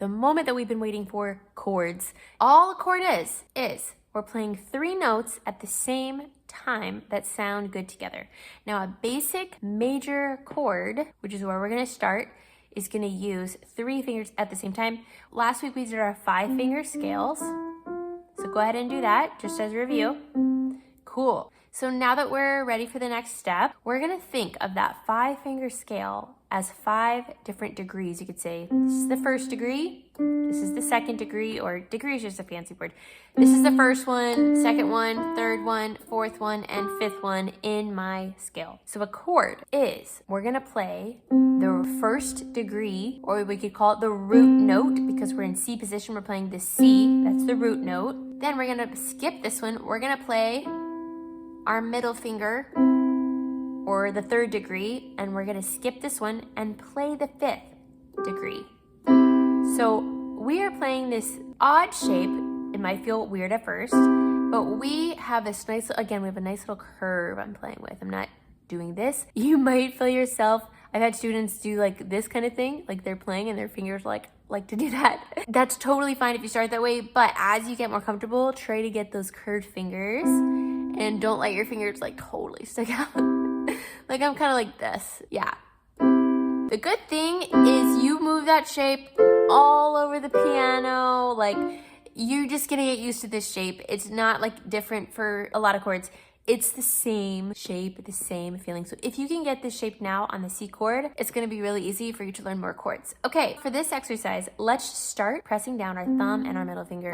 the moment that we've been waiting for, chords. All a chord is we're playing 3 notes at the same time that sound good together. Now, a basic major chord, which is where we're gonna start, is gonna use 3 fingers at the same time. Last week we did our 5-finger scales. So go ahead and do that, just as a review. Cool. So now that we're ready for the next step, we're gonna think of that 5-finger scale as 5 different degrees. You could say, this is the 1st degree, this is the 2nd degree, or degree is just a fancy word. This is the 1st one, 2nd one, 3rd one, 4th one, and 5th one in my scale. So a chord is, we're gonna play the 1st degree, or we could call it the root note, because we're in C position, we're playing the C, that's the root note. Then we're gonna skip this one, we're gonna play our middle finger, or the 3rd degree, and we're gonna skip this one and play the 5th degree. So we are playing this odd shape. It might feel weird at first, but we have this nice, again, we have a nice little curve I'm playing with. I'm not doing this. You might feel yourself, I've had students do like this kind of thing, like they're playing and their fingers like to do that. That's totally fine if you start that way, but as you get more comfortable, try to get those curved fingers and don't let your fingers like totally stick out. Like I'm kind of like this, yeah. The good thing is you move that shape all over the piano, like you're just gonna get used to this shape. It's not like different for a lot of chords. It's the same shape, the same feeling. So if you can get this shape now on the C chord, it's gonna be really easy for you to learn more chords. Okay, for this exercise, let's start pressing down our thumb and our middle finger.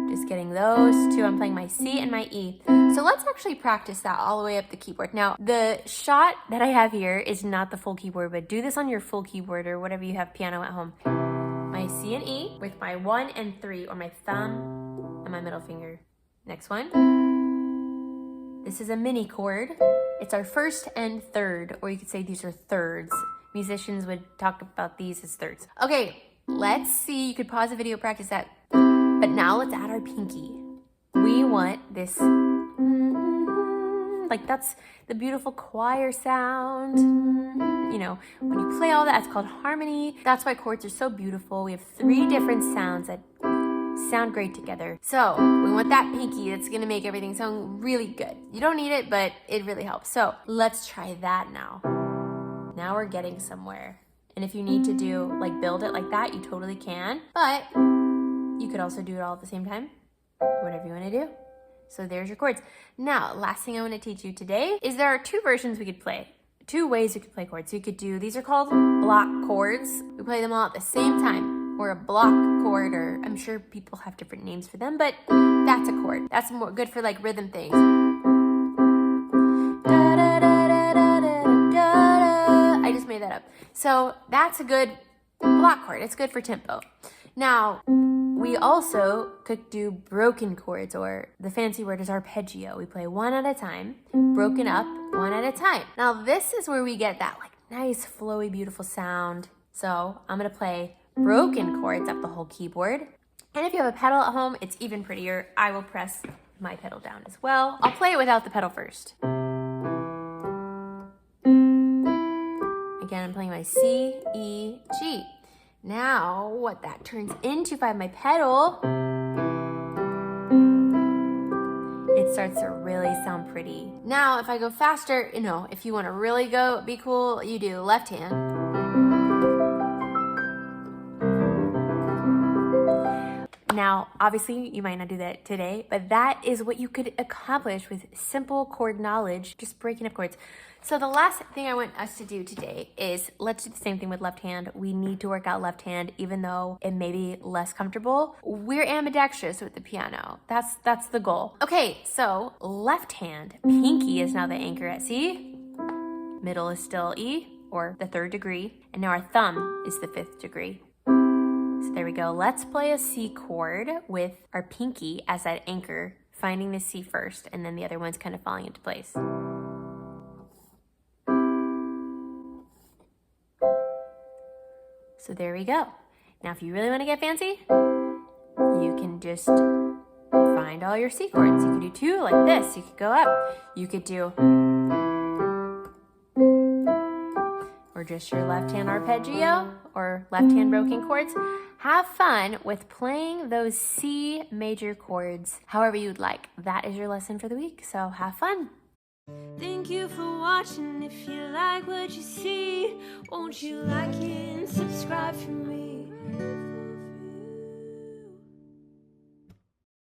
Just getting those 2. I'm playing my C and my E. So let's actually practice that all the way up the keyboard. Now, the shot that I have here is not the full keyboard, but do this on your full keyboard or whatever you have piano at home. My C and E with my 1 and 3, or my thumb and my middle finger. Next one. This is a mini chord. It's our 1st and 3rd, or you could say these are thirds. Musicians would talk about these as thirds. Okay, let's see. You could pause the video, practice that. But now let's add our pinky. We want this, like that's the beautiful choir sound. You know, when you play all that, it's called harmony. That's why chords are so beautiful. We have 3 different sounds that sound great together. So we want that pinky that's gonna make everything sound really good. You don't need it, but it really helps. So let's try that now. Now we're getting somewhere. And if you need to do, like build it like that, you totally can. But you could also do it all at the same time, whatever you wanna do. So there's your chords. Now, last thing I wanna teach you today is there are 2 versions we could play. 2 ways you could play chords. You could do, these are called block chords. We play them all at the same time. Or a block chord, or I'm sure people have different names for them, but that's a chord. That's more good for like rhythm things. I just made that up. So that's a good block chord. It's good for tempo. Now, we also could do broken chords, or the fancy word is arpeggio. We play 1 at a time, broken up 1 at a time. Now, this is where we get that like nice, flowy, beautiful sound. So I'm gonna play broken chords up the whole keyboard. And if you have a pedal at home, it's even prettier. I will press my pedal down as well. I'll play it without the pedal first. Again, I'm playing my C, E, G. Now, what that turns into, if I have my pedal, it starts to really sound pretty. Now, if I go faster, you know, if you want to really go be cool, you do left hand. Now, obviously, you might not do that today, but that is what you could accomplish with simple chord knowledge, just breaking up chords. So the last thing I want us to do today is, let's do the same thing with left hand. We need to work out left hand, even though it may be less comfortable. We're ambidextrous with the piano. That's the goal. Okay, so left hand, pinky is now the anchor at C. Middle is still E, or the 3rd degree. And now our thumb is the 5th degree. So there we go. Let's play a C chord with our pinky as that anchor, finding the C first, and then the other one's kind of falling into place. So there we go. Now, if you really want to get fancy, you can just find all your C chords. You could do 2 like this. You could go up. You could do, or just your left hand arpeggio or left hand broken chords, have fun with playing those C major chords however you'd like. That is your lesson for the week, so have fun. Thank you for watching. If you like what you see, won't you like it and subscribe for me?